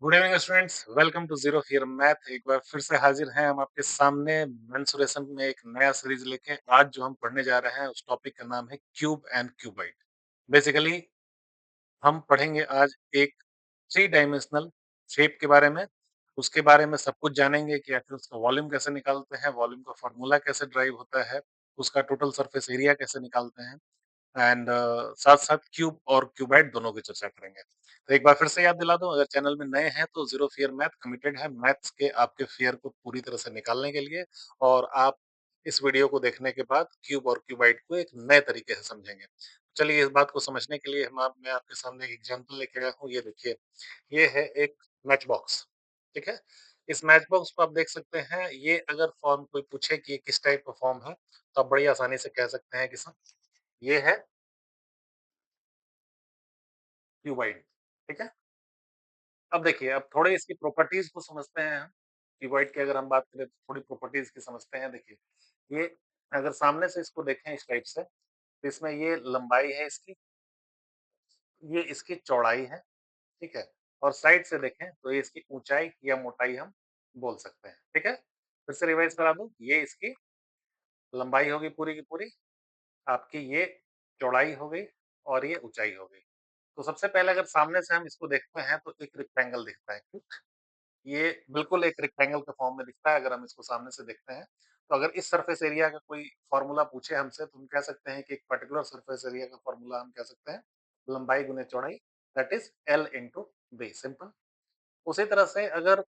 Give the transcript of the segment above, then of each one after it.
Good evening students, welcome to zero fear math. एक बार फिर से हाजिर हैं हम आपके सामने मेंसुरेशन में एक नया सीरीज लेके। आज जो हम पढ़ने जा रहे हैं उस टॉपिक का नाम है क्यूब एंड क्यूबाइड। बेसिकली हम पढ़ेंगे आज एक थ्री डायमेंशनल शेप के बारे में। उसके बारे में सब कुछ जानेंगे कि आखिर उसका वॉल्यूम कैसे निकालते हैं, वॉल्यूम का फॉर्मूला कैसे ड्राइव होता है, उसका टोटल सरफेस एरिया कैसे निकालते हैं एंड साथ-साथ क्यूब और क्यूबाइड दोनों की चर्चा करेंगे। तो एक बार फिर से याद दिला दूँ, अगर चैनल में नए हैं तो ज़ीरो फियर मैथ कमिटेड है मैथ्स के आपके फियर को पूरी तरह से निकालने के लिए, और आप इस वीडियो को देखने के बाद क्यूब और क्यूबाइड को एक नए तरीके से समझेंगे। चलिए इस बात को समझने के लिए मैं आपके सामने एक एग्जांपल लेके आया हूँ। ये देखिए, ये है एक मैच बॉक्स, ठीक है? इस मैच बॉक्स को आप देख सकते हैं। ये अगर फॉर्म कोई पूछे कि ये किस टाइप का फॉर्म है, तो आप बड़ी आसानी से कह सकते हैं कि सर ये है क्यूबाइड, ठीक है? अब देखिए, अब थोड़े इसकी प्रॉपर्टीज़ को समझते हैं हम। क्यूबाइड की अगर हम बात करें तो थोड़ी प्रॉपर्टीज़ की समझते हैं। देखिए, ये अगर सामने से इसको देखें इस टाइप से, तो इसमें ये लंबाई है इसकी, ये इसकी चौड़ाई है, ठीक है? और साइड से देखें तो ये इसकी ऊँचाई या मोटाई हम बोल सकते हैं, ठीक है? फिर से रिवाइज़ करा दूँ, ये इसकी लंबाई होगी पूरी की पूरी, आपकी ये चौड़ाई हो गई और ये ऊँचाई हो गई। तो सबसे पहले अगर सामने से हम इसको देखते हैं तो एक रेक्टेंगल दिखता है, ठीक? ये बिल्कुल एक रेक्टेंगल के फॉर्म में दिखता है अगर हम इसको सामने से देखते हैं। तो अगर इस सरफेस एरिया का कोई फ़ॉर्मूला पूछे हमसे तो हम कह सकते हैं कि एक पर्टिकुलर सरफेस एरिया का फ़ॉर्मूला हम कह सकते हैं लंबाई गुने चौड़ाई, that is L into B, simple. उसी तरह से अगर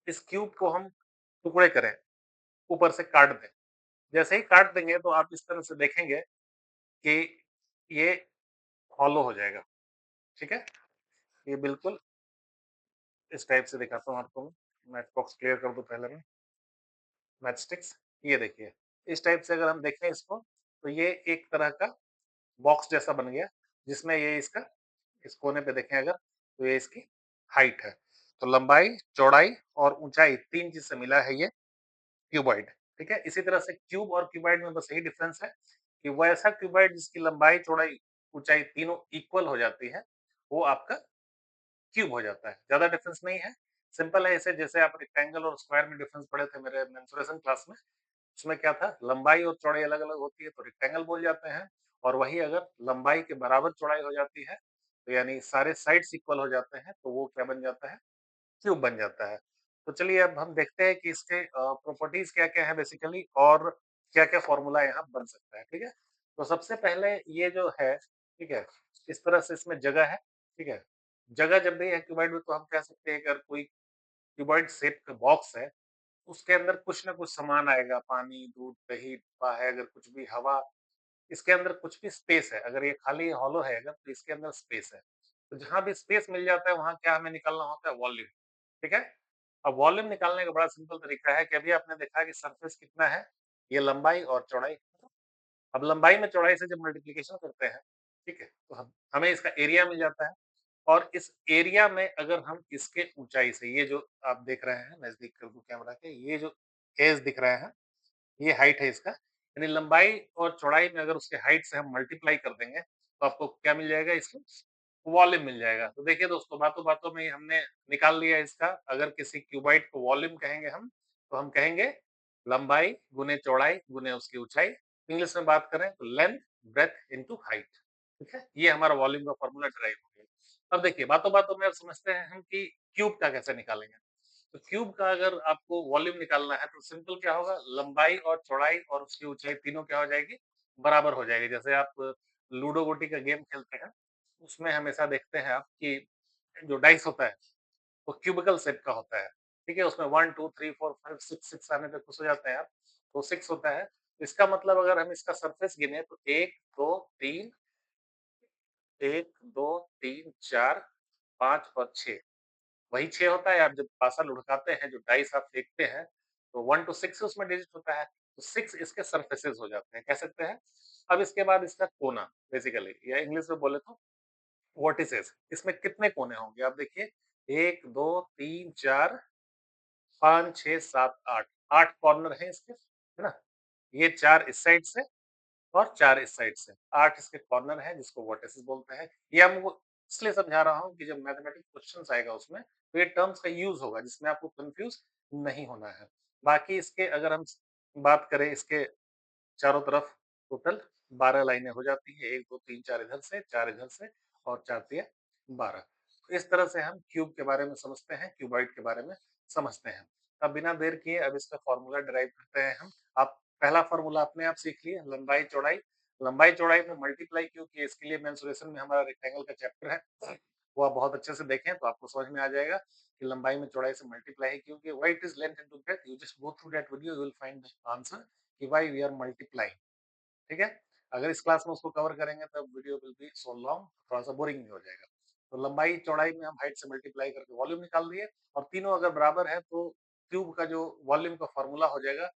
इस क्यूब को हम टुकड़े करें, ऊपर से काट दें, जैसे ही काट देंगे तो आप इस तरह से देखेंगे कि ये हॉलो हो जाएगा, ठीक है? ये बिल्कुल इस टाइप से दिखाता हूँ आपको मैं। मैच बॉक्स क्लियर कर दूँ पहले मैं, मैच स्टिक्स, ये देखिए। इस टाइप से अगर हम देखें इसको, तो ये एक तरह का बॉक्स जैसा बन गया, जिसमें ये इसका इस कोने पे देखें अगर, तो ये इसकी हाइट है। तो लंबाई, चौड़ाई और ऊँचाई 3 चीज़ से मिला है ये क्यूबॉइड, ठीक है? इसी तरह से क्यूब और क्यूबॉइड में बस यही डिफरेंस है कि वो ऐसा क्यूबॉइड जिसकी लंबाई, चौड़ाई, ऊँचाई तीनों इक्वल हो जाती है, वो आपका क्यूब हो जाता है। ज़्यादा डिफरेंस नहीं है, सिंपल है। ऐसे जैसे आप रेक्टेंगल और स्क्वायर में डिफरेंस पढ़े थे मेरे मेंसुरेशन क्लास में, उसमें क्या था, लंबाई और चौड़ाई अलग-अलग होती है तो रेक्टेंगल बोल जाते हैं, और वही अगर लंबाई के बराबर चौड़ाई हो जाती है, तो यानी सारे साइड्स इक्वल हो जाते हैं, तो वो क्या बन जाता है, क्यूब बन जाता है। तो चलिए अब हम देखते हैं कि इसके प्रॉपर्टीज़ क्या-क्या है बेसिकली, और क्या-क्या फॉर्मूला यहाँ बन सकता है, ठीक है? तो सबसे पहले ये जो है, ठीक है? इस तरह से इसमें जगह है, ठीक है? जगह जब भी है क्यूबॉइड में तो हम कह सकते हैं कि अगर कोई क्यूबॉइड शेप का बॉक्स है, उसके अंदर कुछ ना कुछ सामान आएगा, पानी, दूध, दही डिब्बा है, अगर कुछ भी हवा, इसके अंदर कुछ भी स्पेस है। अगर ये खाली हॉलो है अगर, तो इसके अंदर स्पेस है। तो जहाँ भी स्पेस मिल जाता है वहाँ क्या हमें निकालना होता है, वॉल्यूम, ठीक है? अब वॉल्यूम निकालने का बड़ा सिंपल तरीका है कि अभी आपने देखा कि सरफेस कितना है, ये लंबाई और चौड़ाई। अब लंबाई में चौड़ाई से जब मल्टीप्लिकेशन करते हैं, ठीक है? तो हम हमें इसका एरिया मिल जाता है, और इस एरिया में अगर हम इसके ऊँचाई से, ये जो आप देख रहे हैं, नज़दीक कर दूँ कैमरा के, ये जो एज दिख रहे हैं, ये हाइट है इसका। यानी लंबाई और चौड़ाई में अगर उसके हाइट से हम मल्टीप्लाई कर देंगे, तो आपको क्या मिल जाएगा, इसका वॉल्यूम मिल जाएगा। तो देखिए दोस्तों, बातों-बातों में ही हमने निकाल लिया इसका। अगर किसी क्यूबॉइड को वॉल्यूम कहेंगे हम, तो हम कहेंगे लंबाई गुने चौड़ाई गुने उसकी ऊँचाई। इंग्लिश में बात करें तो लेंथ, ब्रेड्थ इंटू हाइट, ठीक है? ये हमारा वॉल्यूम का फॉर्मूला ड्राइव हो गया। अब देखिए, बातों-बातों में अब समझते हैं हम कि क्यूब का कैसे निकालेंगे। तो क्यूब का अगर आपको वॉल्यूम निकालना है तो सिंपल क्या होगा, लंबाई और चौड़ाई और उसकी ऊँचाई तीनों क्या हो जाएगी, बराबर हो जाएगी। जैसे आप लूडो गोटी का गेम खेलते हैं, उसमें हमेशा देखते हैं आप कि जो डाइस होता है, वो क्यूबिकल शेप का होता है, ठीक है? उसमें 1, 2, 3, 4, 5, 6 आने पे खुश हो जाते हैं आप, तो 6 होता है। इसका मतलब अगर हम इसका सरफेस गिने तो 1, 2, 3, 1, 2, 3, 4, 5 और 6, वही 6 होता है। आप जब पासा लुढ़काते हैं, जो डाइस आप फेंकते हैं, तो 1 टू 6 उसमें डिजिट होता है, तो 6 इसके सरफेसेस हो जाते हैं, कह सकते हैं। अब इसके बाद इसका कोना, बेसिकली या इंग्लिश में बोले तो वर्टिसेस, इसमें कितने कोने होंगे आप देखिए, 1, 2, 3, 4, 5, 6, 7, 8, 8 कॉर्नर हैं इसके, है ना? ये 4 इस साइड से और 4 इस साइड से, 8 इसके कॉर्नर हैं जिसको वर्टिसेस बोलते हैं। ये हम वो इसलिए समझा रहा हूँ कि जब मैथमेटिक्स क्वेश्चन्स आएगा उसमें, तो ये टर्म्स का यूज़ होगा जिसमें आपको कन्फ्यूज़ नहीं होना है। बाकी इसके अगर हम बात करें इसके चारों तरफ टोटल 12 लाइनें हो जाती हैं, 1, 2, 3, 4 इधर से, 4 इधर से और 4 तिया 12। इस तरह से हम क्यूब के बारे में समझते हैं, क्यूबॉइड के बारे में समझते हैं। अब बिना देर किए अब इसका फ़ॉर्मूला डिराइव करते हैं हम। आप पहला फ़ॉर्मूला अपने आप सीख लिए, लंबाई-चौड़ाई। लंबाई-चौड़ाई में मल्टीप्लाई क्यों किए इसके लिए मेंसुरेशन में हमारा रेक्टेंगल का चैप्टर है, वो आप बहुत अच्छे से देखें तो आपको समझ में आ जाएगा कि लंबाई में चौड़ाई से मल्टीप्लाई है क्योंकि why it is length into breadth, you just go through that video, you will find the answer कि व्हाई वी आर मल्टीप्लाइंग। ठीक है? अगर इस क्लास में उसको कवर करेंगे तब video will be so long, थोड़ा-सा बोरिंग भी हो जाएगा। तो लंबाई-चौड़ाई में हम हाइट से मल्टीप्लाई करके वॉल्यूम निकाल दिए और तीनों अगर बराबर है तो क्यूब का जो वॉल्यूम का फ़ॉर्मूला हो जाएगा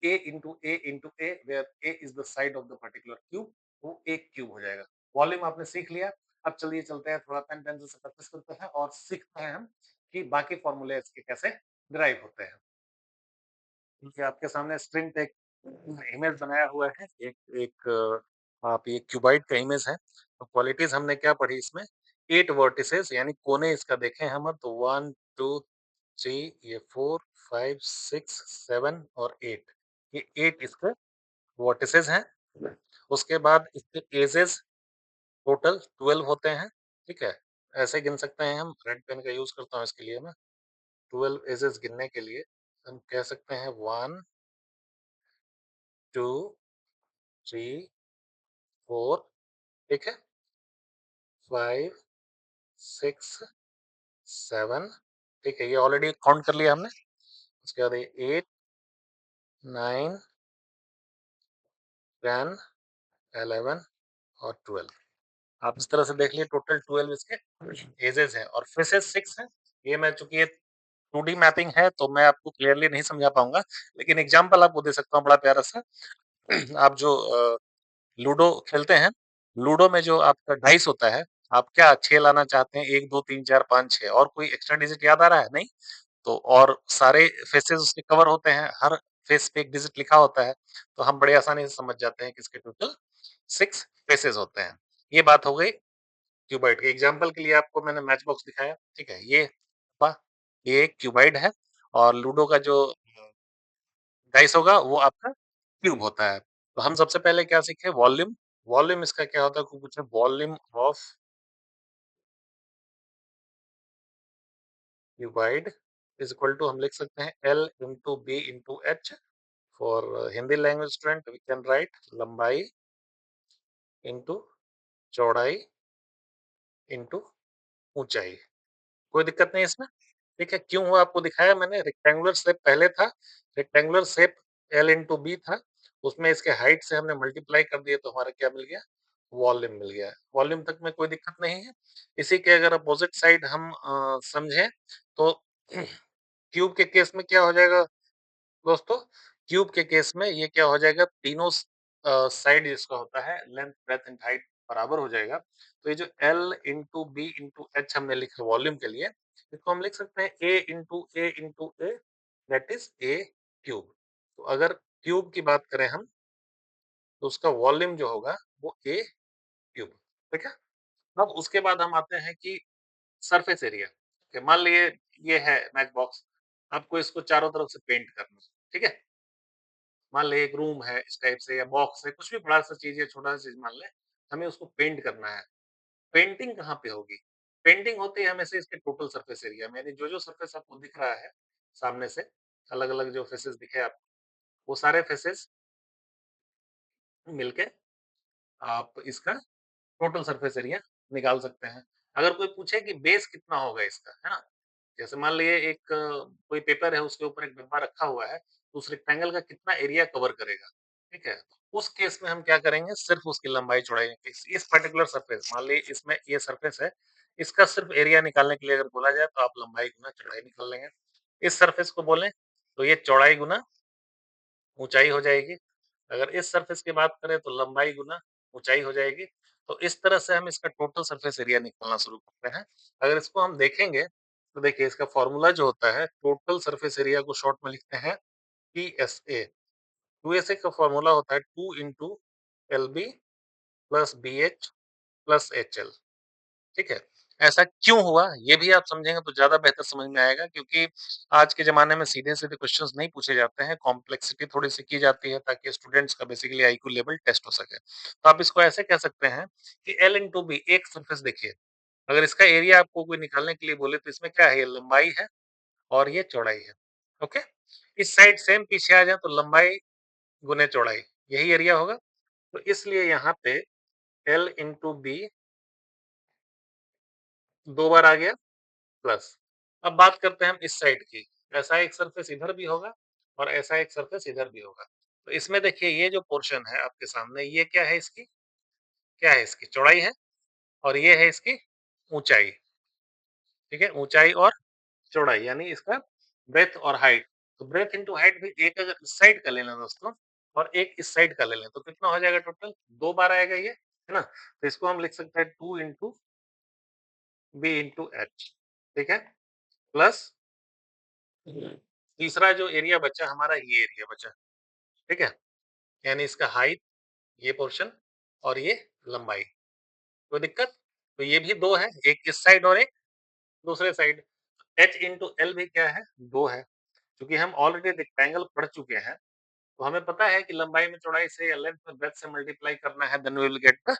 A into A into A where A is the side of the particular cube, वो एक क्यूब हो जाएगा। वॉल्यूम आपने सीख लिया, अब चलिए चलते हैं थोड़ा पेन पेंसिल से प्रैक्टिस करते हैं और सीखते हैं हम कि बाकी फ़ॉर्मूले इसके कैसे डिराइव होते हैं। देखिए आपके सामने स्क्रीन पे एक इमेज बनाया हुआ है। एक एक आप ये क्यूबॉइड का इमेज है। तो क्वालिटीज़ हमने क्या पढ़ी इसमें 8 वर्टिसेस यानी कोने इसका देखें हम तो 1, 2, 3 ये 4, 5, 6, 7 और 8 ये 8 इसके वर्टिसेस हैं। उसके बाद इसके एजेस टोटल 12 होते हैं, ठीक है? ऐसे गिन सकते हैं हम, रेड पेन का यूज़ करता हूँ इसके लिए मैं। 12 एजेस गिनने के लिए हम कह सकते हैं 1, 2, 3, 4 ठीक है? 5, 6, 7 ठीक है? ये ऑलरेडी काउंट कर लिया हमने। उसके बाद ये 8, 9, 10, 11 और 12 आप इस तरह से देख लिए टोटल 12 इसके एजेस हैं और फेसेस 6 हैं। ये मैं चूँकि ये 2D मैपिंग है तो मैं आपको क्लियरली नहीं समझा पाऊँगा, लेकिन एग्ज़ाम्पल आपको दे सकता हूँ बड़ा प्यारा-सा। आप जो लूडो खेलते हैं, लूडो में जो आपका डाइस होता है, आप क्या 6 लाना चाहते हैं, 1, 2, 3, 4, 5, 6 और कोई एक्स्ट्रा डिजिट याद आ रहा है? नहीं? तो और सारे फेसेस उसके कवर होते हैं, हर फेस पे एक डिजिट लिखा होता है, तो हम बड़े आसानी से समझ जाते हैं कि इसके टोटल 6 फेसेस होते हैं। ये बात हो गई क्यूबॉइड की। एग्ज़ाम्पल के लिए आपको मैंने मैच बॉक्स दिखाया, ठीक है? ये क्यूबॉइड है और लूडो का जो डाइस होगा वो आपका क्यूब होता है। तो हम सबसे पहले क्या सीखे वॉल्यूम, वॉल्यूम इसका क्या होता है कोई पूछे volume of cuboid is equal to हम लिख सकते हैं L into B into H for Hindi language student we can write लंबाई इंटू चौड़ाई इंटू ऊंचाई। कोई दिक्कत नहीं इसमें? ठीक है, क्यों हुआ आपको दिखाया मैंने रेक्टेंगुलर शेप पहले था, rectangular shape L into B था, उसमें इसके हाइट से हमने मल्टीप्लाई कर दिया तो हमारा क्या मिल गया? वॉल्यूम मिल गया। वॉल्यूम तक में कोई दिक्कत नहीं है। इसी के अगर अपोजिट साइड हम समझें तो क्यूब के केस में क्या हो जाएगा दोस्तों? क्यूब के केस में ये क्या हो जाएगा तीनों साइड जिसका होता है लेंथ, ब्रेड्थ एंड हाइट बराबर हो जाएगा। तो ये जो L into B into H हमने लिखा वॉल्यूम के लिए, इसको हम लिख सकते हैं A into A that is a cube. तो अगर क्यूब की बात करें हम तो उसका वॉल्यूम जो होगा वो ए क्यूब, ठीक है? अब उसके बाद हम आते हैं कि सरफेस एरिया। मान लिए ये है मैच बॉक्स, आपको इसको चारों तरफ से पेंट करना है, ठीक है? मान लें एक रूम है इस टाइप से या बॉक्स है, कुछ भी बड़ा-सा चीज़ है, छोटा-सा चीज़ मान लें, हमें उसको पेंट करना है। पेंटिंग कहाँ पे होगी? पेंटिंग होती है हमेशा इसके टोटल सरफेस एरिया में, यानी जो-जो सरफेस आपको दिख रहा है सामने से, अलग-अलग जो फेसेस दिखे आपको, वो सारे फेसेस मिलके आप इसका टोटल सरफेस एरिया निकाल सकते हैं। अगर कोई पूछे कि बेस कितना होगा इसका, है ना? जैसे मान लिए एक कोई पेपर है उसके ऊपर एक डब्बा रखा हुआ है, तो उस रेक्टेंगल का कितना एरिया कवर करेगा, ठीक है? उस केस में हम क्या करेंगे सिर्फ़ उसकी लंबाई-चौड़ाई इस पर्टिकुलर सरफेस मान लीजिए इसमें ये सरफेस है, इसका सिर्फ़ एरिया निकालने के लिए अगर बोला जाए तो आप लंबाई गुना चौड़ाई निकाल लेंगे। इस सरफेस को बोलें तो ये चौड़ाई गुना ऊँचाई हो जाएगी। अगर इस सरफेस की बात करें तो लंबाई गुना ऊँचाई हो जाएगी। तो इस तरह से हम इसका टोटल सरफेस एरिया निकालना शुरू करते हैं। अगर इसको हम देखेंगे, तो देखिए इसका फ़ॉर्मूला जो होता है टोटल सरफेस एरिया को शॉर्ट में लिखते हैं टीएसए। टीएसए का फ़ॉर्मूला होता है 2 into LB plus BH plus HL, ठीक है? ऐसा क्यों हुआ? ये भी आप समझेंगे तो ज़्यादा बेहतर समझ में आएगा क्योंकि आज के ज़माने में सीधे-सीधे क्वेश्चन्स नहीं पूछे जाते हैं, कॉम्प्लेक्सिटी थोड़ी-सी की जाती है ताकि स्टूडेंट्स का बेसिकली आईक्यू लेवल टेस्ट हो सके। तो आप इसको ऐसे कह सकते हैं कि L इंटू बी एक सरफेस देखिए, अगर इसका एरिया आपको कोई निकालने के लिए बोले तो इसमें क्या है? ये लंबाई है और ये चौड़ाई है। ओके? इस साइड सेम पीछे आ जाए तो लंबाई गुने चौड़ाई, यही एरिया होगा। तो इसलिए यहाँ पे L इंटू बी 2 बार आ गया प्लस। अब बात करते हैं हम इस साइड की। ऐसा एक सरफेस इधर भी होगा और ऐसा एक सरफेस इधर भी होगा। तो इसमें देखिए ये जो पोर्शन है आपके सामने ये क्या है इसकी? क्या है इसकी? चौड़ाई है और ये है इसकी ऊँचाई। ठीक है? ऊँचाई और चौड़ाई यानी इसका ब्रेड्थ और हाइट। तो ब्रेड्थ इंटू हाइट भी एक अगर इस साइड का ले लें दोस्तों और एक इस साइड का ले लें तो कितना हो जाएगा टोटल? 2 बार आएगा ये, है ना? तो इसको हम लिख सकते हैं 2 इंटू बी इंटू एच। ठीक है? प्लस तीसरा जो एरिया बचा हमारा ये एरिया बचा। ठीक है? यानी इसका हाइट ये पोर्शन और ये लंबाई। कोई दिक्कत? तो ये भी 2 है, एक इस साइड और एक दूसरे साइड। h इंटू एल भी क्या है? 2 है। क्योंकि हम ऑलरेडी रेक्टेंगल पढ़ चुके हैं, तो हमें पता है कि लंबाई में चौड़ाई से या लेंथ में ब्रेड्थ से मल्टीप्लाई करना है then we will get the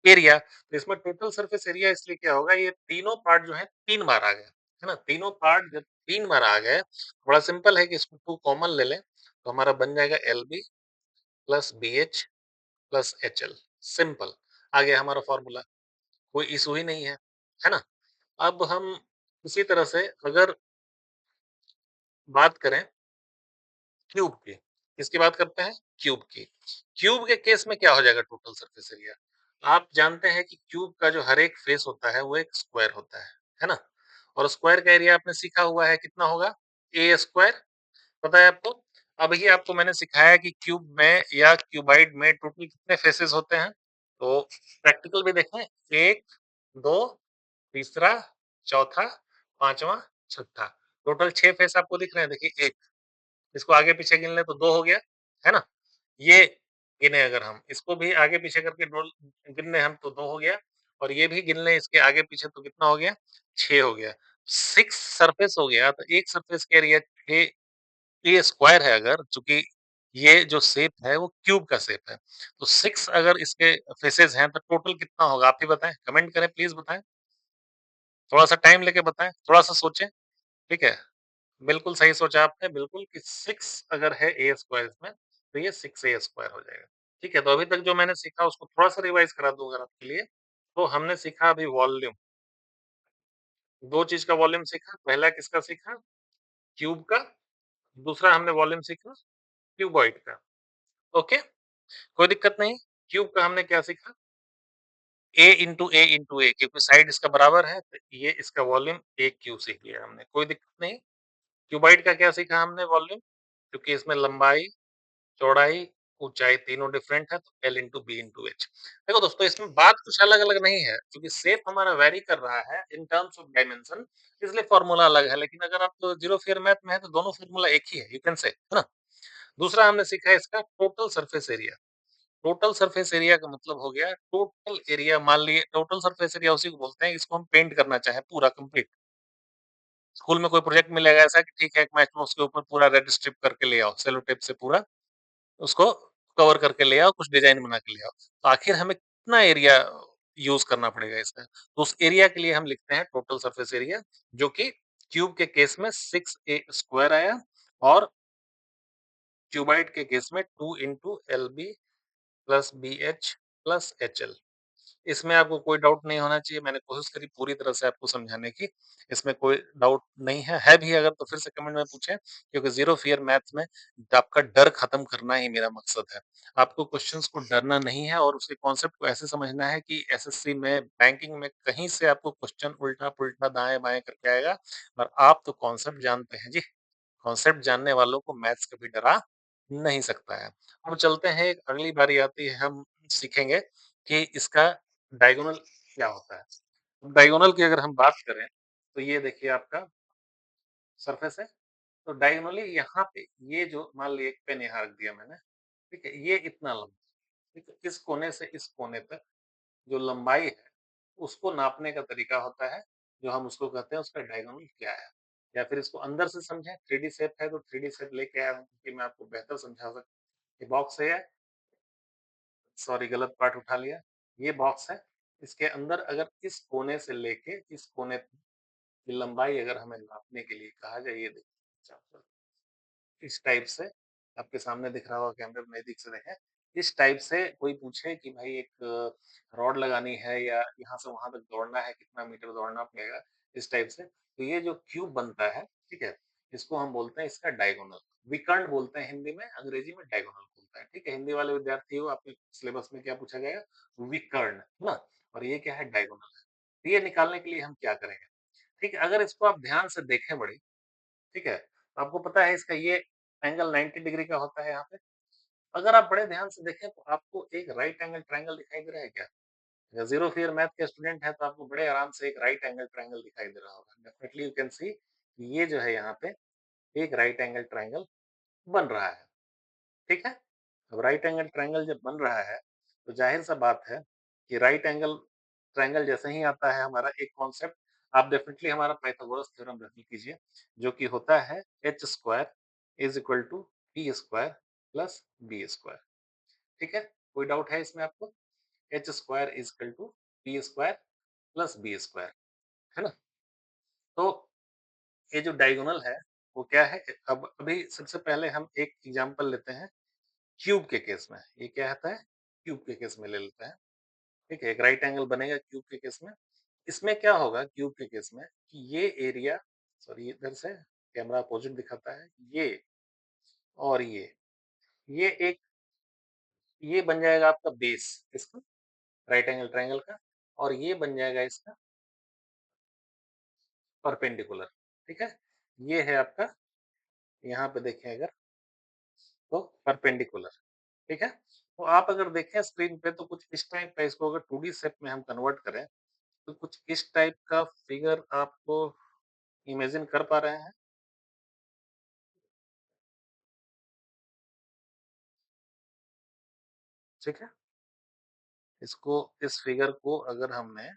area. तो इसमें टोटल सरफेस एरिया इसलिए क्या होगा ये तीनों पार्ट जो है 3 बार आ गए, है ना? तीनों पार्ट जब 3 बार आ गए, बड़ा सिंपल है कि इसमें 2 कॉमन ले लें, तो हमारा बन जाएगा LB plus BH plus HL. Simple, आ गया हमारा फॉर्मूला, कोई इशू ही नहीं है ना? अब हम उसी तरह से अगर बात करें क्यूब की, किसकी बात करते हैं? क्यूब की। क्यूब के केस में क्या हो जाएगा टोटल सरफेस एरिया? आप जानते हैं कि क्यूब का जो हर एक फेस होता है वो एक स्क्वायर होता है ना? और स्क्वायर का एरिया आपने सीखा हुआ है कितना होगा? ए स्क्वायर पता है आपको? अभी आपको मैंने सिखाया कि क्यूब में या क्यूबाइड में टोटल कितने फेसेस होते हैं? तो प्रैक्टिकल भी देखें 1, 2, तीसरा, चौथा, 5वां, छठा। टोटल 6 फेस आपको दिख रहे हैं देखिए 1 इसको आगे पीछे गिन लें तो 2 हो गया, है ना? ये गिने अगर हम, इसको भी आगे पीछे करके गिन लें हम तो 2 हो गया और ये भी गिन लें इसके आगे पीछे तो कितना हो गया? 6 हो गया। 6 सरफेस हो गया तो एक सरफेस का एरिया 6 ये स्क्वायर है अगर चूँकि ये जो शेप है वो क्यूब का शेप है। तो 6 अगर इसके फेसेस हैं तो टोटल कितना होगा आप ही बताएँ? कमेंट करें प्लीज़ बताएँ। थोड़ा-सा टाइम लेके बताएँ, थोड़ा-सा सोचें, ठीक है? बिल्कुल सही सोचा आपने, बिल्कुल कि 6 अगर है ए स्क्वायर इसमें, तो ये 6 ए स्क्वायर हो जाएगा। ठीक है, तो अभी तक जो मैंने सीखा उसको थोड़ा-सा रिवाइज़ करा दूँ अगर आपके लिए, तो हमने सीखा अभी वॉल्यूम, 2 चीज़ का वॉल्यूम सीखा, पहला किसका सीखा? क्यूब का, दूसरा हमने वॉल्यूम सीखा क्यूबॉइड का, ओके? कोई दिक्कत नहीं। क्यूब का हमने क्या सीखा? ए इंटू ए क्योंकि साइड इसका बराबर है, तो ये इसका वॉल्यूम ए क्यूब सीख लिया हमने, कोई दिक्कत नहीं। क्यूबॉइड का क्या सीखा हमने वॉल्यूम? क्योंकि इसमें लंबाई चौड़ाई, ऊँचाई तीनों डिफरेंट है तो L into B into H. देखो दोस्तों इसमें बात कुछ अलग-अलग नहीं है, क्योंकि शेप हमारा वैरी कर रहा है इन टर्म्स ऑफ डायमेंशन इसलिए फॉर्मूला अलग है, लेकिन अगर आप ज़ीरो फियर मैथ में है तो दोनों फॉर्मूला एक ही है, यू कैन से, है ना? दूसरा हमने सीखा है इसका total surface area. Total surface area का मतलब हो गया टोटल एरिया मान लिए टोटल सरफेस एरिया उसी को बोलते हैं इसको हम पेंट करना चाहें पूरा कंप्लीट। स्कूल में कोई प्रोजेक्ट मिलेगा ऐसा कि ठीक है एक मैच में उसके ऊपर पूरा रेड स्ट्रिप करके ले आओ, सेलो टेप से पूरा उसको कवर करके ले आओ, कुछ डिज़ाइन बना के ले आओ। तो आखिर हमें कितना एरिया यूज़ करना पड़ेगा इसका? तो उस एरिया के लिए हम लिखते हैं टोटल सरफेस एरिया जो कि क्यूब के केस में 6a स्क्वायर आया और क्यूबाइड के केस में 2 into LB plus BH plus HL. इसमें आपको कोई डाउट नहीं होना चाहिए, मैंने कोशिश करी पूरी तरह से आपको समझाने की, इसमें कोई डाउट नहीं है भी अगर तो फिर से कमेंट में पूछें क्योंकि ज़ीरो फियर मैथ्स में आपका डर खत्म करना ही मेरा मकसद है। आपको क्वेश्चन्स को डरना नहीं है और उसके कॉन्सेप्ट को ऐसे समझना है कि एसएससी में, बैंकिंग में कहीं से आपको क्वेश्चन उल्टा-पुल्टा, दाएँ-बाएँ करके आएगा और आप तो कॉन्सेप्ट जानते हैं जी। कॉन्सेप्ट जानने वालों को मैथ्स कभी डरा नहीं सकता है। अब चलते हैं एक अगली बारी आती है हम सीखेंगे कि इसका डायगोनल क्या होता है। डायगोनल की अगर हम बात करें तो ये देखिए आपका सरफेस है। तो डायगोनली यहाँ पे ये जो मान लीजिए एक पेन यहाँ रख दिया मैंने, ठीक है? ये इतना लंबा, ठीक है? इस कोने से इस कोने तक जो लंबाई है उसको नापने का तरीका होता है, जो हम उसको कहते हैं उसका डायगोनल क्या है? या फिर इसको अंदर से समझें, 3D शेप है तो 3D शेप लेके आया हूँ कि मैं आपको बेहतर समझा सकूँ। ये बॉक्स है, सॉरी गलत पार्ट उठा लिया। ये बॉक्स है, इसके अंदर अगर इस कोने से लेके इस कोने की लंबाई अगर हमें नापने के लिए कहा जाए, ये देखिए इस टाइप से आपके सामने दिख रहा होगा, कैमरे में नज़दीक से देखें। इस टाइप से कोई पूछे कि भाई एक रॉड लगानी है या यहाँ से वहाँ तक दौड़ना है, कितना मीटर दौड़ना पड़ेगा, इस टाइप से। तो ये जो क्यूब बनता है, ठीक है? इसको हम बोलते हैं इसका डायगोनल। विकर्ण बोलते हैं हिंदी में, अंग्रेजी में डायगोनल बोलता है, ठीक है? हिंदी वाले विद्यार्थी हो, आपके सिलेबस में क्या पूछा जाएगा? विकर्ण, है ना? और ये क्या है? डायगोनल है। तो ये निकालने के लिए हम क्या करेंगे? ठीक है? अगर इसको आप ध्यान से देखें बड़ी, ठीक है? तो आपको पता है इसका ये एंगल 90 डिग्री का होता है यहाँ पे। अगर आप बड़े ध्यान से देखें तो आपको एक राइट एंगल ट्रायंगल दिखाई दे रहा है क्या? अगर ज़ीरो फियर मैथ के स्टूडेंट हैं तो आपको बड़े आराम से एक राइट एंगल ट्रायंगल दिखाई दे रहा होगा। डेफिनिटली यू कैन सी ये जो है यहाँ पे एक राइट एंगल ट्रायंगल बन रहा है, ठीक है? अब राइट एंगल ट्रायंगल जब बन रहा है, तो ज़ाहिर-सा बात है कि राइट एंगल ट्रायंगल जैसे ही आता है हमारा एक कॉन्सेप्ट, आप डेफिनिटली हमारा पाइथागोरस थ्योरम रेफर कीजिए, जो कि होता है h square is equal to p square plus b square, ठीक है? कोई डाउट है इसमें आपको? h square is equal to p square plus b square, है ना? तो ये जो डायगोनल है, वो क्या है? अब अभी सबसे पहले हम एक एग्ज़ाम्पल लेते हैं क्यूब के केस में। ये क्या आता है? क्यूब के केस में ले लेते हैं। ठीक है, एक राइट एंगल बनेगा क्यूब के केस में। इसमें क्या होगा क्यूब के केस में कि ये एरिया, सॉरी इधर से कैमरा अपोजिट दिखाता है, और ये एक ये बन जाएगा आपका बेस इसका, राइट एंगल ट्रायंगल का, और ये बन जाएगा इसका परपेंडिकुलर, ठीक है? ये है आपका, यहाँ पे देखें अगर, तो परपेंडिकुलर, ठीक है? तो आप अगर देखें स्क्रीन पे तो कुछ इस टाइप का, इसको अगर 2D शेप में हम कन्वर्ट करें, तो कुछ इस टाइप का फिगर आपको इमेजिन कर पा रहे हैं? ठीक है? इसको, इस फिगर को अगर हमने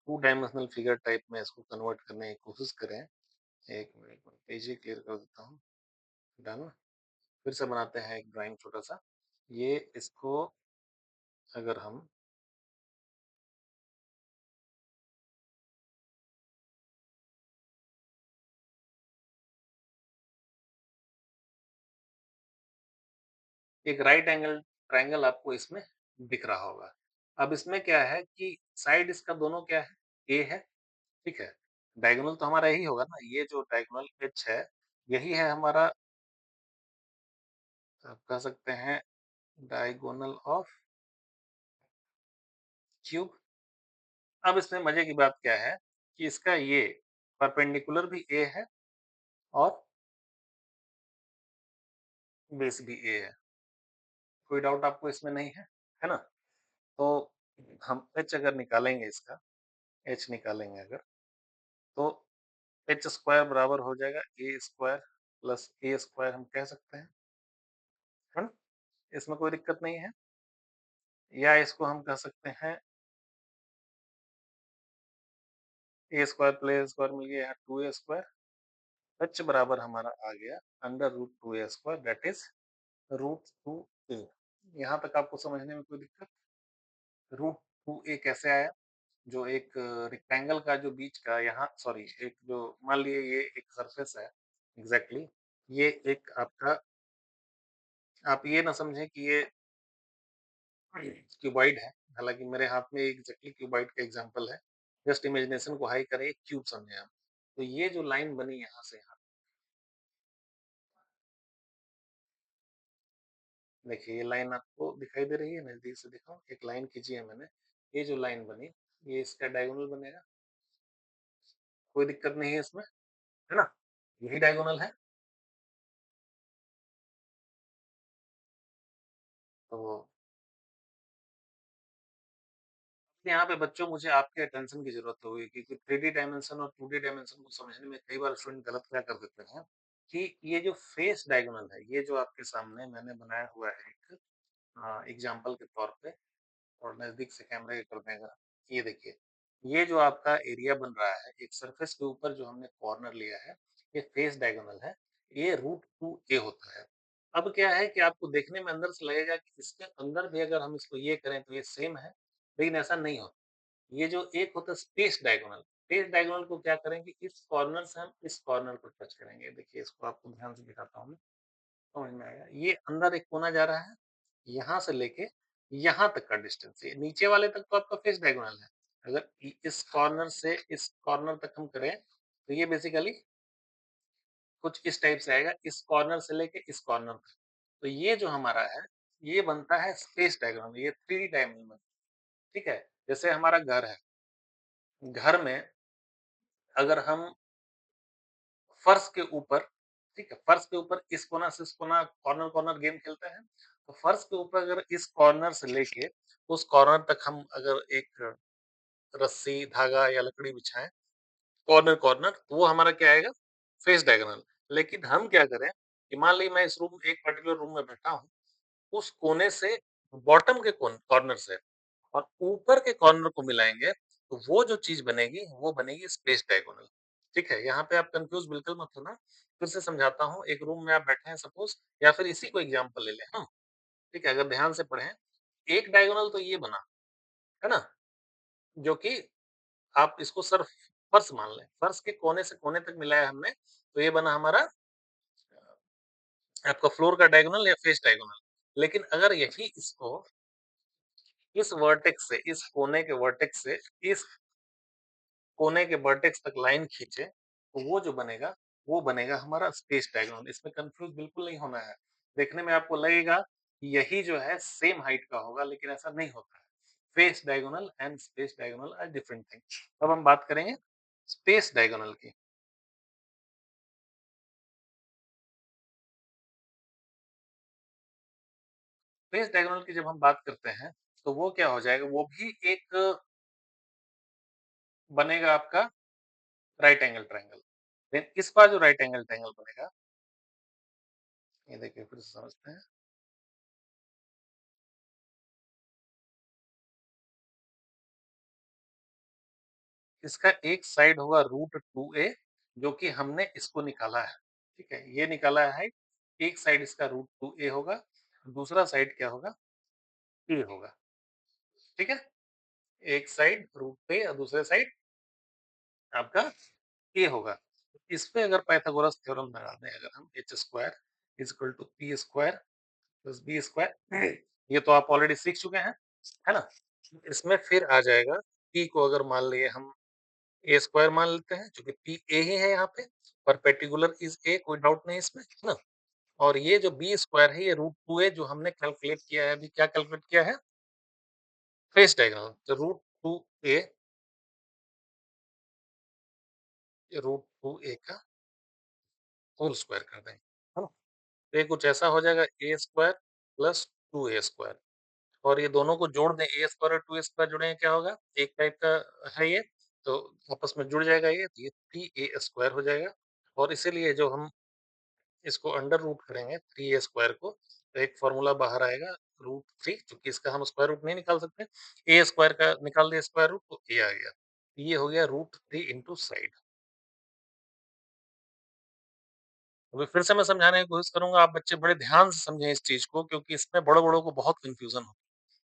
2 डायमेंशनल फिगर टाइप में इसको कन्वर्ट करने की कोशिश करें, 1 मिनट में पेज ही क्लियर कर देता हूँ, डन। फिर से बनाते हैं एक ड्राइंग छोटा-सा। ये इसको अगर हम एक राइट एंगल ट्रायंगल आपको इसमें दिख रहा होगा। अब इसमें क्या है कि साइड इसका दोनों क्या है? ए है, ठीक है? डायगोनल तो हमारा यही होगा ना, ये जो डायगोनल एच है, यही है हमारा, आप कह सकते हैं डायगोनल ऑफ क्यूब। अब इसमें मज़े की बात क्या है कि इसका ये परपेंडिकुलर भी ए है और बेस भी ए है। कोई डाउट आपको इसमें नहीं है ना? तो हम एच अगर निकालेंगे इसका, एच निकालेंगे अगर, तो एच स्क्वायर बराबर हो जाएगा ए स्क्वायर प्लस ए स्क्वायर, हम कह सकते हैं, है ना? इसमें कोई दिक्कत नहीं है। या इसको हम कह सकते हैं A square plus A square मिल गया, यहाँ 2a स्क्वायर, एच बराबर हमारा आ गया under root 2a square, that is root 2a। यहाँ तक आपको समझने में कोई दिक्कत? रूट 2a कैसे आया? जो एक रेक्टेंगल का जो बीच का यहाँ, सॉरी एक जो, मान लिए ये एक सरफेस है, एग्जैक्टली ये एक आपका, आप ये ना समझें कि ये क्यूबॉइड है, हालांकि मेरे हाथ में एग्जैक्टली क्यूबॉइड का एग्जांपल है। जस्ट इमेजिनेशन को हाई करें, एक क्यूब समझे आप। तो ये जो लाइन बनी यहाँ से यहाँ, देखिए ये लाइन आपको दिखाई दे रही है, नजदीक से दिखाओ, एक लाइन खींची है मैंने, ये जो लाइन बनी, ये इसका डायगोनल बनेगा, कोई दिक्कत नहीं है इसमें, है ना? यही डायगोनल है। तो यहाँ पे बच्चों मुझे आपके अटेंशन की ज़रूरत होगी, क्योंकि 3D डायमेंशन और 2D डायमेंशन को समझने में कई बार स्टूडेंट गलत क्या कर देते हैं कि ये जो फेस डायगोनल है, ये जो आपके सामने मैंने बनाया हुआ है एक एग्जाम्पल के तौर पे, और नज़दीक से कैमरे कर देगा, ये देखिए, ये जो आपका एरिया बन रहा है, एक सरफेस के ऊपर जो हमने कॉर्नर लिया है, ये फेस डायगोनल है, ये रूट 2a होता है। अब क्या है कि आपको देखने में अंदर से लगेगा कि इसके अंदर भी अगर हम इसको ये करें तो ये सेम है, लेकिन ऐसा नहीं होता। ये जो एक होता है स्पेस डायगोनल, स्पेस डायगोनल को क्या करेंगे, इस कॉर्नर से हम इस कॉर्नर को टच करेंगे। देखिए इसको आपको ध्यान से दिखाता हूँ मैं, समझ में आएगा। ये अंदर एक कोना जा रहा है, यहाँ से लेके यहाँ तक का डिस्टेंस, ये नीचे वाले तक तो आपका फेस डायगोनल है। अगर इस कॉर्नर से इस कॉर्नर तक हम करें, तो ये बेसिकली कुछ इस टाइप से आएगा, इस कॉर्नर से लेके इस कॉर्नर तक। तो ये जो हमारा है, ये बनता है स्पेस डायग्राम, ये 3D डायमेंशन में, ठीक है? जैसे हमारा घर है, घर में अगर हम फर्श के ऊपर, ठीक है? फर्श के ऊपर इस कोना से इस कोना कॉर्नर-कॉर्नर गेम खेलते हैं, तो फर्श के ऊपर अगर इस कॉर्नर से लेके उस कॉर्नर तक हम अगर एक रस्सी, धागा या लकड़ी बिछाएँ, कॉर्नर-कॉर्नर, तो वो हमारा क्या आएगा? Face diagonal. लेकिन हम क्या करें कि मान लीजिए मैं इस रूम एक पर्टिकुलर रूम में बैठा हूँ, उस कोने से बॉटम के कॉर्नर से और ऊपर के कॉर्नर को मिलाएँगे, तो वो जो चीज़ बनेगी, वो बनेगी स्पेस डायगोनल। ठीक है? यहाँ पे आप कन्फ्यूज़ बिल्कुल मत होना। फिर से समझाता हूँ, एक रूम में आप बैठे हैं सपोज़, या फिर इसी को एग्ज़ाम्पल ले लें हम, ठीक है? अगर ध्यान से पढ़ें, एक डायगोनल तो ये बना, है ना? जो कि आप इसको सिर्फ फर्श मान लें। फर्श के कोने से कोने तक मिलाया हमने, तो ये बना हमारा आपका फ्लोर का डायगोनल या फेस डायगोनल। लेकिन अगर यही इसको इस वर्टेक्स से, इस कोने के वर्टेक्स से इस कोने के वर्टेक्स तक लाइन खींचे, तो वो जो बनेगा, वो बनेगा हमारा स्पेस डायग्राम। इसमें कन्फ्यूज़ बिल्कुल नहीं होना है। देखने में आपको लगेगा कि यही जो है सेम हाइट का होगा, लेकिन ऐसा नहीं होता है। Face diagonal and space diagonal are different things. अब हम बात करेंगे स्पेस डायगोनल की। स्पेस डायगोनल की जब हम बात करते हैं, तो वो क्या हो जाएगा, वो भी एक बनेगा आपका राइट एंगल ट्रायंगल। देन इस बार जो राइट एंगल ट्रायंगल बनेगा, ये देखिए फिर से समझते हैं। इसका एक साइड होगा रूट 2a, जो कि हमने इसको निकाला है, ठीक है? ये निकाला है, एक साइड इसका रूट 2a होगा, दूसरा साइड क्या होगा? a होगा, ठीक है? एक साइड रूट पे और दूसरे साइड आपका a होगा। इस पे अगर पाइथागोरस थ्योरम लगा दें अगर हम, h square is equal to p square plus b square, ये तो आप ऑलरेडी सीख चुके हैं, है ना? इसमें फिर आ जाएगा p को अगर मान लिए हम ए स्क्वायर मान लेते हैं, चूँकि पी ए ही है यहाँ पे, परपेंडिकुलर इज़ ए, कोई डाउट नहीं इसमें, है ना? और ये जो बी स्क्वायर है, ये रूट 2 ए जो हमने कैलकुलेट किया है अभी, क्या कैलकुलेट किया है? फेस डायग्राम, तो रूट 2 ए, रूट 2 ए का होल स्क्वायर कर देंगे, है ना? तो ये कुछ ऐसा हो जाएगा, ए स्क्वायर प्लस 2 ए स्क्वायर, और ये दोनों को जोड़ दें, ए स्क्वायर और 2 ए स्क्वायर जोड़ेंगे क्या होगा? एक टाइप का है ये, तो आपस में जुड़ जाएगा ये, तो ये 3 ए स्क्वायर हो जाएगा। और इसीलिए जो हम इसको अंडर रूट करेंगे 3a स्क्वायर को, तो एक फ़ॉर्मूला बाहर आएगा रूट 3, चूँकि इसका हम स्क्वायर रूट नहीं निकाल सकते। a स्क्वायर का निकाल दिया स्क्वायर रूट, तो a आ गया। ये हो गया रूट 3 इंटू साइड। अभी फिर से मैं समझाने की कोशिश करूँगा, आप बच्चे बड़े ध्यान से समझें इस चीज़ को, क्योंकि इसमें बड़ों-बड़ों को बहुत कन्फ्यूज़न हो,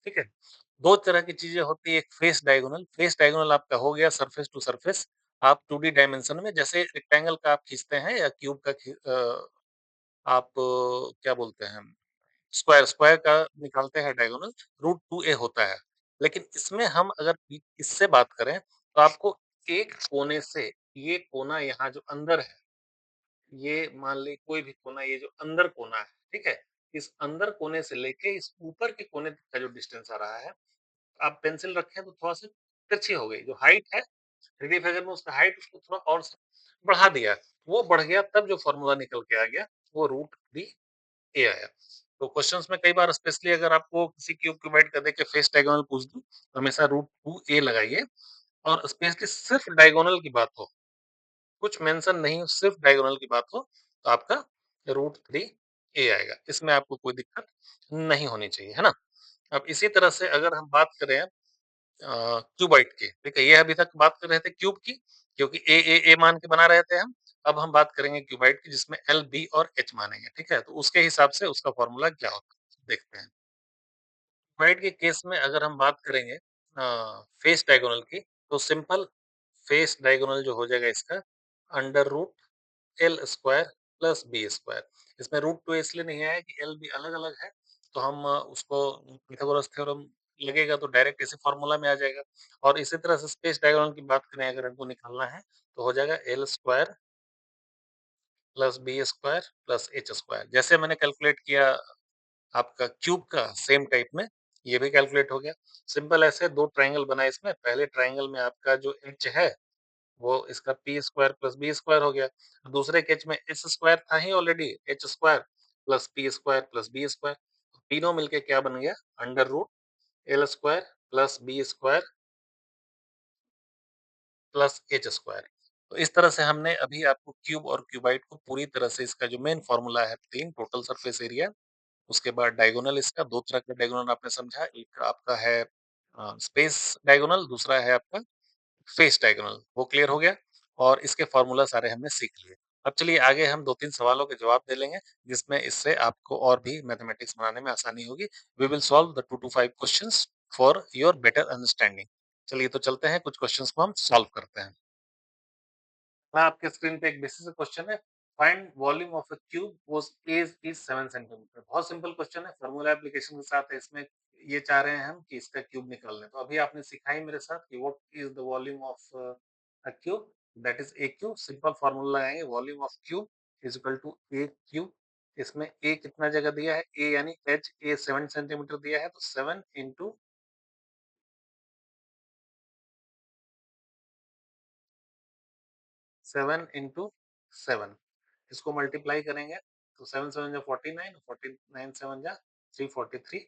ठीक है? 2 तरह की चीज़ें होती हैं, एक फेस डायगोनल आपका हो गया सरफेस टू सरफेस। आप 2D डायमेंशन में जैसे रेक्टेंगल का आप खींचते हैं या क्यूब का आप क्या बोलते हैं, स्क्वायर स्क्वायर का निकालते हैं डायगोनल, रूट 2a होता है। लेकिन इसमें हम अगर इससे बात करें, तो आपको एक कोने से, ये कोना यहाँ जो अंदर है, ये मान ली कोई भी कोना, ये जो अंदर कोना है, ठीक है? इस अंदर कोने से लेके इस ऊपर के कोने तक का जो डिस्टेंस आ रहा है, आप पेंसिल रखें तो थोड़ा-सा तिरछी हो गई। जो हाइट है, 3D फिगर में उसका हाइट उसको थोड़ा और बढ़ा दिया। वो बढ़ गया, तब जो फ़ॉर्मूला निकल के आ गया, वो रूट 3 ए आया। तो क्वेश्चंस में कई बार स्पेशली अगर आपको किसी क्यूब डिवाइड कर दे के फेस डायगोनल पूछ दूं, तो हमेशा रूट 2 ए लगाइए, और स्पेशली सिर्फ डायगोनल की बात हो, कुछ मेंशन नहीं हो, सिर्फ डायगोनल की बात हो, तो आपका रूट 3 ए आएगा। इसमें आपको कोई दिक्कत नहीं होनी चाहिए, है ना? अब इसी तरह से अगर हम बात करें क्यूबॉइड की, ठीक है? ये अभी तक बात कर रहे थे क्यूब की, क्योंकि ए मान के बना रहे थे हम। अब हम बात करेंगे क्यूबॉइड की जिसमें एल, बी और एच मानेंगे, ठीक है? तो उसके हिसाब से उसका फ़ॉर्मूला क्या होता है, देखते हैं। क्यूबॉइड के केस में अगर हम बात करेंगे फेस डायगोनल की, तो सिंपल फेस डायगोनल जो हो जाएगा इसका under root L square plus B square. इसमें रूट 2 इसलिए नहीं आया कि एल बी अलग-अलग है, तो हम उसको पाइथागोरस थ्योरम लगेगा तो डायरेक्ट इसी फॉर्मूला में आ जाएगा। और इसी तरह से स्पेस डायगोनल की बात करें अगर हमको निकालना है, तो हो जाएगा L square plus B square plus H square. जैसे मैंने कैलकुलेट किया आपका क्यूब का सेम टाइप में ये भी कैलकुलेट हो गया। सिंपल ऐसे 2 ट्रायंगल बनाए इसमें, पहले ट्रायंगल में आपका जो एच है वो इसका P square plus B square हो गया। दूसरे केस में एच स्क्वायर था ही already, H square plus P square plus B square. तीनों मिलके क्या बन गया? Under root L square plus B square plus H square. तो इस तरह से हमने अभी आपको क्यूब और क्यूबाइड को पूरी तरह से इसका जो मेन फॉर्मूला है 3 टोटल सरफेस एरिया, उसके बाद डायगोनल इसका 2 तरह का डायगोनल आपने समझा, एक आपका है स्पेस डायगोनल, दूसरा है आपका फेस डायगोनल, वो क्लियर हो गया और इसके फॉर्मूला सारे हमने सीख लिए। अब चलिए आगे हम 2-3 सवालों के जवाब दे लेंगे, जिसमें इससे आपको और भी मैथमेटिक्स बनाने में आसानी होगी। We will solve the 2 to 5 questions for your better understanding. चलिए तो चलते हैं, कुछ क्वेश्चंस को हम सॉल्व करते हैं। हाँ, आपके स्क्रीन पे एक बेसिक सा क्वेश्चन है, find volume of a cube whose edge is 7 centimetre. बहुत सिंपल क्वेश्चन है, फार्मूला एप्लीकेशन के साथ है इसमें। ये चाह रहे हैं हम कि इसका क्यूब निकाल लें। तो अभी आपने सीखा ही मेरे साथ कि what is the volume of a cube, that is a cube. Simple formula लगाएँगे, volume of cube is equal to a cube. इसमें ए कितना जगह दिया है? ए यानी एच, ए 7 सेंटीमीटर दिया है, तो 7 इंटू 7 इंटू 7, इसको मल्टीप्लाई करेंगे तो 7 7 जा 49, 49 7 जा 343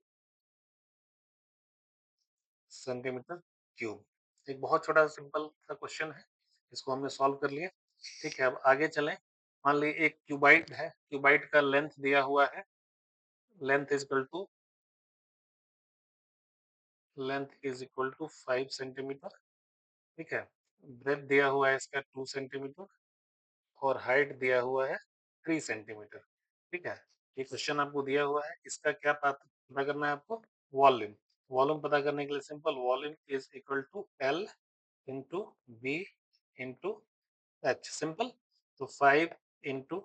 सेंटीमीटर क्यूब। एक बहुत छोटा सिंपल सा क्वेश्चन है, इसको हमने सॉल्व कर लिया। ठीक है, अब आगे चलें। मान लीजिए एक क्यूबाइड है, क्यूबाइड का लेंथ दिया हुआ है, length is equal to length is equal to 5 centimetre. ठीक है, ब्रेथ दिया हुआ है इसका 2 सेंटीमीटर और हाइट दिया हुआ है 3 सेंटीमीटर। ठीक है, ये क्वेश्चन आपको दिया हुआ है, इसका क्या पता करना है आपको? वॉल्यूम। वॉल्यूम पता करने के लिए simple, volume is equal to L into B into H, simple. तो 5 इंटू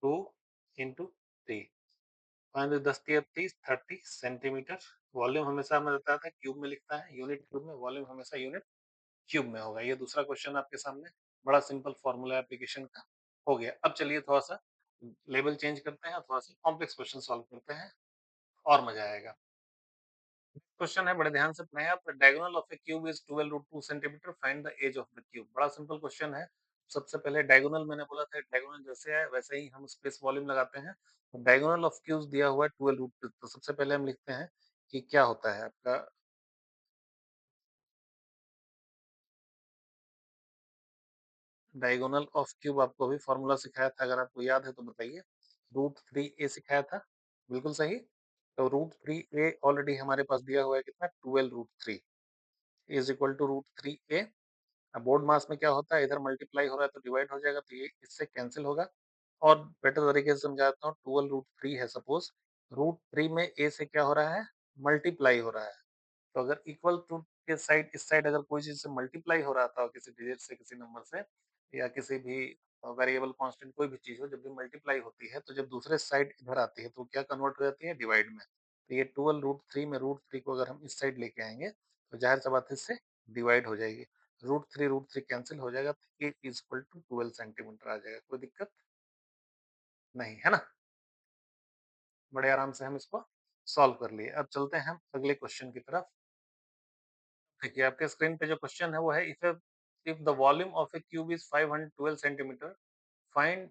2 इंटू 3, 5 10 3 30 30 सेंटीमीटर। वॉल्यूम हमेशा हमें बताया था क्यूब में लिखता है, यूनिट क्यूब में, वॉल्यूम हमेशा यूनिट क्यूब में होगा। ये दूसरा क्वेश्चन आपके सामने, बड़ा सिंपल फॉर्मूला एप्लीकेशन का हो गया। अब चलिए थोड़ा-सा लेवल चेंज करते हैं और थोड़ा-सा कॉम्प्लेक्स क्वेश्चन सॉल्व करते हैं, और मज़ा आएगा। क्वेश्चन है, बड़े ध्यान से पढ़ें आप। Diagonal of a cube is 12 root 2 centimetre, find the edge of the cube. बड़ा सिंपल क्वेश्चन है। सबसे पहले डायगोनल, मैंने बोला था डायगोनल जैसे है वैसे ही हम स्पेस वॉल्यूम लगाते हैं। तो डायगोनल ऑफ क्यूब्स दिया हुआ है 12 रूट 2, तो सबसे पहले हम लिखते हैं कि क्या होता है आपका डायगोनल ऑफ क्यूब। आपको अभी फॉर्मूला सिखाया था, अगर आपको याद है तो बताइए। रूट 3 ए सिखाया था, बिल्कुल सही। तो रूट 3 ए ऑलरेडी हमारे पास दिया हुआ है कितना? 12 root 3 is equal to root 3 A. अब बोर्ड मास में क्या होता है, इधर मल्टीप्लाई हो रहा है तो डिवाइड हो जाएगा, तो ये इससे कैंसिल होगा। और बेटर तरीके से समझाता हूँ, 12 रूट 3 है सपोज, रूट 3 में ए से क्या हो रहा है? मल्टीप्लाई हो रहा है। तो अगर इक्वल टू के साइड, इस साइड अगर कोई चीज़ से मल्टीप्लाई हो रहा था किसी डिजिट से, किसी नंबर से, या किसी भी वेरिएबल कांस्टेंट कोई भी चीज़ हो, जब भी मल्टीप्लाई होती है तो जब दूसरे साइड इधर आती है तो क्या कन्वर्ट हो जाती है? डिवाइड में। तो ये 12 रूट 3 में रूट 3 को अगर हम इस साइड लेके आएँगे तो ज़ाहिर-सी बात है इससे डिवाइड हो जाएगी। रूट 3 कैंसल हो जाएगा, तो a is equal to 12 centimetre आ जाएगा। कोई दिक्कत नहीं, है ना? बड़े आराम से हम इसको सॉल्व कर लिए। अब चलते हैं हम अगले क्वेश्चन की तरफ। देखिए, आपके स्क्रीन पे जो क्वेश्चन है वो है, if the volume of a cube is 512 centimetre, find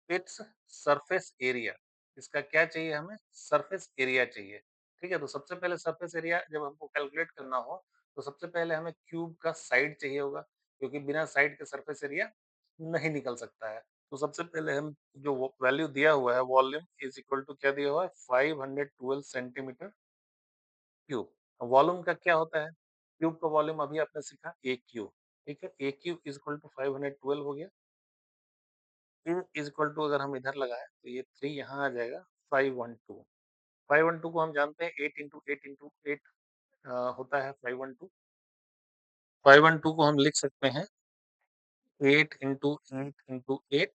its surface area. इसका क्या चाहिए हमें? सरफेस एरिया चाहिए। ठीक है, तो सबसे पहले सरफेस एरिया जब हमको कैलकुलेट करना हो तो सबसे पहले हमें क्यूब का साइड चाहिए होगा, क्योंकि बिना साइड के सरफेस एरिया नहीं निकल सकता है। तो सबसे पहले हम जो वैल्यू दिया हुआ है, वॉल्यूम इज इक्वल टू क्या दिया हुआ है? 512 सेंटीमीटर क्यूब। वॉल्यूम का क्या होता है? क्यूब का वॉल्यूम अभी आपने सीखा ए क्यूब, ठीक है? ए क्यूब इज़ इक्वल टू 512 हो गया। क्यू इज़ इक्वल टू अगर हम इधर लगाएँ तो ये 3 यहाँ आ जाएगा 512। 512 को हम जानते हैं 8 इंटू 8 इंटू 8 होता है 512। 512 को हम लिख सकते हैं 8 इंटू 8 इंटू 8,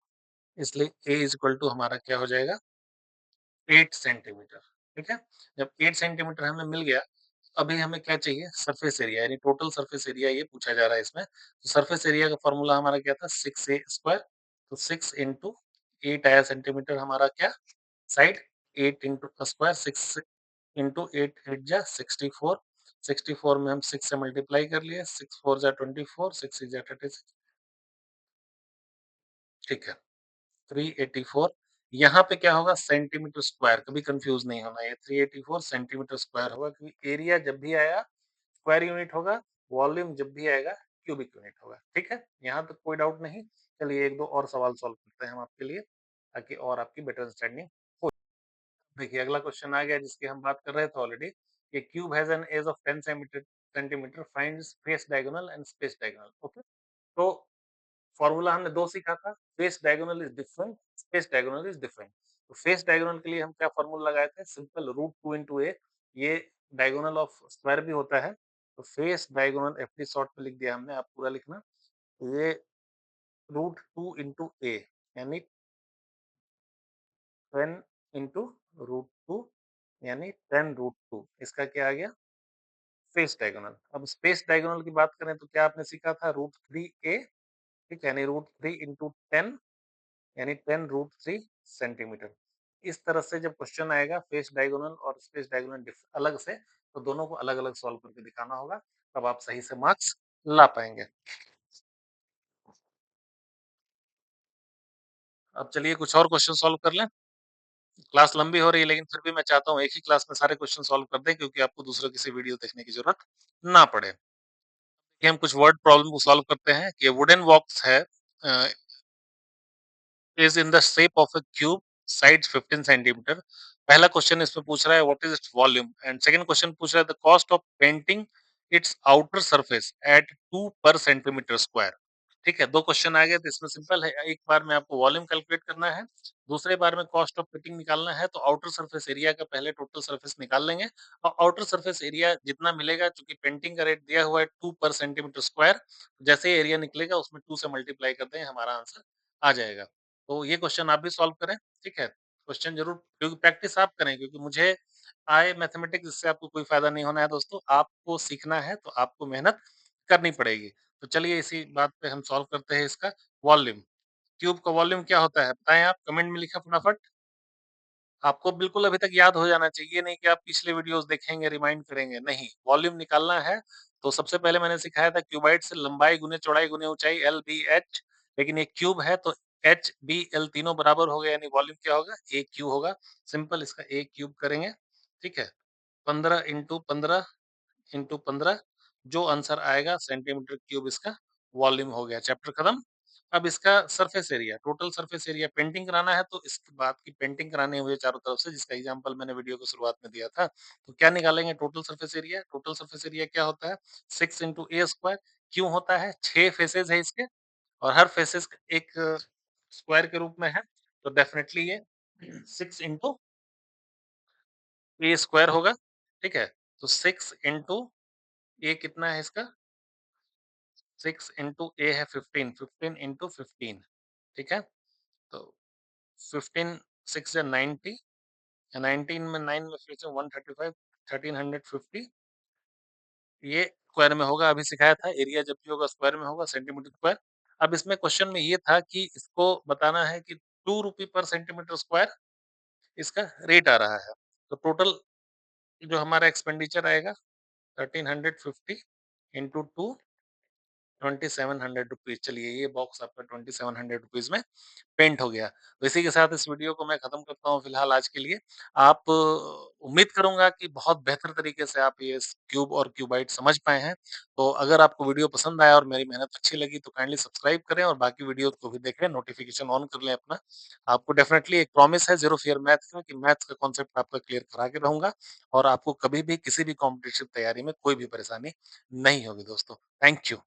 इसलिए ए इज़ इक्वल टू हमारा क्या हो जाएगा 8 सेंटीमीटर, ठीक है? जब 8 सेंटीमीटर हमें मिल गया, अभी हमें क्या चाहिए सरफेस एरिया यानी टोटल सरफेस एरिया ये पूछा जा रहा है इसमें। तो सरफेस एरिया का फ़ॉर्मूला हमारा क्या था 6a स्क्वायर, तो 6 इंटू 8 आया सेंटीमीटर हमारा क्या साइड, 8 इंटू स्क्वायर 6 इंटू 8 8 जा 64, 64 में हम 6 से मल्टीप्लाई कर लिए, 6 4 जा 24, 6 6 जा 36, ठीक है। 384 यहाँ पे क्या होगा सेंटीमीटर स्क्वायर, कभी कंफ्यूज नहीं होना, ये 384 सेंटीमीटर स्क्वायर होगा क्योंकि एरिया जब भी आया स्क्वायर यूनिट होगा, वॉल्यूम जब भी आएगा क्यूबिक यूनिट होगा, ठीक है? यहाँ तक कोई डाउट नहीं। चलिए 1-2 और सवाल सॉल्व करते हैं हम आपके लिए, ताकि और आपकी बेटर अंडरस्टैंडिंग हो। देखिए अगला क्वेश्चन आ गया जिसकी हम बात कर रहे थे ऑलरेडी, कि cube has an edge of 10 centimetre find face diagonal and space diagonal, okay? तो फॉर्मूला हमने 2 सीखा था, face diagonal is different, space diagonal is different. तो फेस डायगोनल के लिए हम क्या फॉर्मूला लगाए थे? सिंपल रूट 2 इंटू ए, ये डायगोनल ऑफ स्क्वायर भी होता है। तो फेस डायगोनल एफडी शॉर्ट में लिख दिया हमने, आप पूरा लिखना। तो ये रूट 2 इंटू ए यानी 10 इंटू रूट 2 यानी 10 रूट 2, इसका क्या आ गया? Face diagonal. अब स्पेस डायगोनल की बात करें तो क्या आपने सीखा था? रूट 3 ए, ठीक है? यानी रूट 3 इंटू 10 यानी 10 रूट 3 सेंटीमीटर। इस तरह से जब क्वेश्चन आएगा फेस डायगोनल और स्पेस डायगोनल अलग से, तो दोनों को अलग-अलग सॉल्व करके दिखाना होगा, तब आप सही से मार्क्स ला पाएँगे। अब चलिए कुछ और क्वेश्चन सॉल्व कर लें। क्लास लंबी हो रही है लेकिन फिर भी मैं चाहता हूँ एक ही क्लास में सारे क्वेश्चन सॉल्व कर दें क्योंकि आपको दूसरा किसी वीडियो देखने की ज़रूरत ना पड़े। कि हम कुछ वर्ड प्रॉब्लम को सॉल्व करते हैं कि वुडन बॉक्स है अ, is in the shape of a cube, sides 15 centimetre. पहला क्वेश्चन इसमें पूछ रहा है what is its volume and second question पूछ रहा है the cost of painting it's outer surface at 2 पर सेंटीमीटर स्क्वायर। ठीक है, दो क्वेश्चन आ गए तो इसमें सिंपल है, एक बार में आपको वॉल्यूम कैलकुलेट करना है, दूसरे बार में कॉस्ट ऑफ फिटिंग निकालना है। तो आउटर सरफेस एरिया का पहले टोटल सरफेस निकाल लेंगे और आउटर सरफेस एरिया जितना मिलेगा, चूंकि पेंटिंग का रेट दिया हुआ है 2 पर सेंटीमीटर स्क्वायर, जैसे ही एरिया निकलेगा उसमें 2 से मल्टीप्लाई कर दें, हमारा आंसर आ जाएगा। तो ये क्वेश्चन आप भी सॉल्व करें, ठीक है? क्वेश्चन ज़रूर, क्योंकि प्रैक्टिस आप करें, क्योंकि मुझे आए मैथमेटिक्स इससे आपको कोई फ़ायदा नहीं होना है दोस्तों, आपको सीखना है तो आपको मेहनत करनी पड़ेगी। तो चलिए इसी बात पे हम सॉल्व करते हैं इसका वॉल्यूम। क्यूब का वॉल्यूम क्या होता है बताएँ आप? कमेंट में लिखें फटाफट। आपको बिल्कुल अभी तक याद हो जाना चाहिए, ये नहीं कि आप पिछले वीडियोस देखेंगे, रिमाइंड करेंगे, नहीं, वॉल्यूम निकालना है। तो सबसे पहले मैंने सिखाया था क्यूबाइड से लंबाई गुने चौड़ाई गुने ऊंचाई एल बी एच, लेकिन ये क्यूब है तो एच बी एल तीनों बराबर हो गए, यानी वॉल्यूम क्या होगा ए क्यू होगा। सिंपल इसका ए क्यूब करेंगे, ठीक है? 15 इंटू 15 जो आंसर आएगा सेंटीमीटर क्यूब, इसका वॉल्यूम हो गया, चैप्टर खत्म। अब इसका surface area, total surface area painting कराना है तो इसके बाद की पेंटिंग करानी हुई है चारों तरफ से, जिसका एग्जांपल मैंने वीडियो की शुरुआत में दिया था। तो क्या निकालेंगे total surface area? Total surface area क्या होता है 6 इंटू ए स्क्वायर। क्यों होता है? 6 फेसेस है इसके और हर फेसेस एक स्क्वायर के रूप में है, तो डेफिनेटली ये 6 इंटू ए स्क्वायर होगा, ठीक है? तो 6 इंटू ए कितना है इसका? 6 इंटू ए है 15, 15 इंटू 15, ठीक है? तो 15 6 या 90, 19 में 9 में फिर से 135, 1350 ये स्क्वायर में होगा। अभी सिखाया था एरिया जब भी होगा स्क्वायर में होगा, सेंटीमीटर स्क्वायर। अब इसमें क्वेश्चन में ये था कि इसको बताना है कि 2 रुपए पर सेंटीमीटर स्क्वायर इसका रेट आ रहा है। तो टोटल जो हमारा एक्सपेंडिचर आएगा 1350 इंटू 2 ₹2700 चलिए ये बॉक्स आपका ₹2700 में पेंट हो गया। तो इसी के साथ इस वीडियो को मैं खत्म करता हूँ फिलहाल आज के लिए। आप उम्मीद करूँगा कि बहुत बेहतर तरीके से आप ये स क्यूब और क्यूबाइड समझ पाए हैं। तो अगर आपको वीडियो पसंद आया और मेरी मेहनत अच्छी लगी तो काइंडली सब्सक्राइब करें और बाकी वीडियोज़ को भी देखें, नोटिफ़िकेशन ऑन कर लें अपना। आपको डेफिनिटली एक प्रॉमिस है ज़ीरो फियर मैथ्स का कि मैथ्स का कॉन्सेप्ट आपका क्लियर करा के रहूँगा और आपको कभी भी किसी भी कॉम्पिटिटिव तैयारी में कोई भी परेशानी नहीं होगी दोस्तों। Thank you.